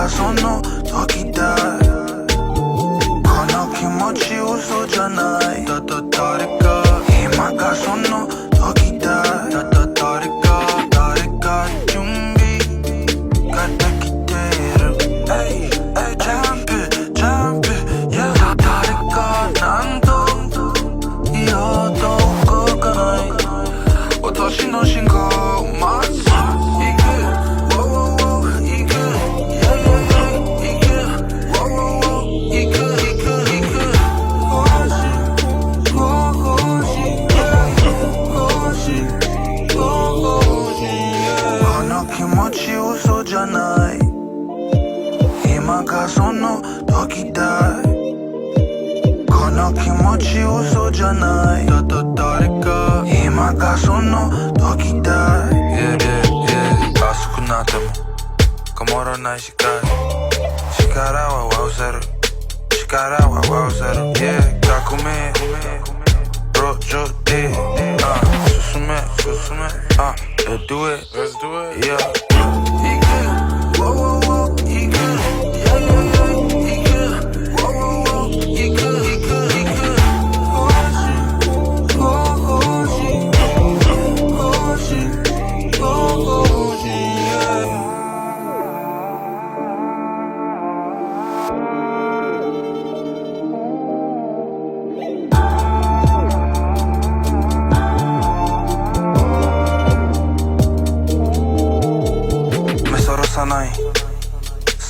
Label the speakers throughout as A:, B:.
A: がその時だこの気持ち嘘じゃない誰か今がその時だ誰か準備ができてるジャンプyeah 誰か何度言おうと動かない私の信号を待つ嘘じゃない今がその時だこの気持ち嘘じゃない誰か今がその時だ熱くなっても曇らない光はわせる革命路上で進めLet's do it yeah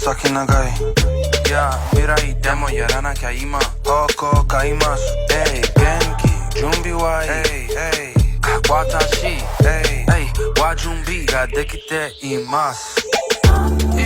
A: 先長いいや未来でもやらなきゃ今方向変えます元気準備はいい私は準備ができています行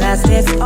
B: fast, let's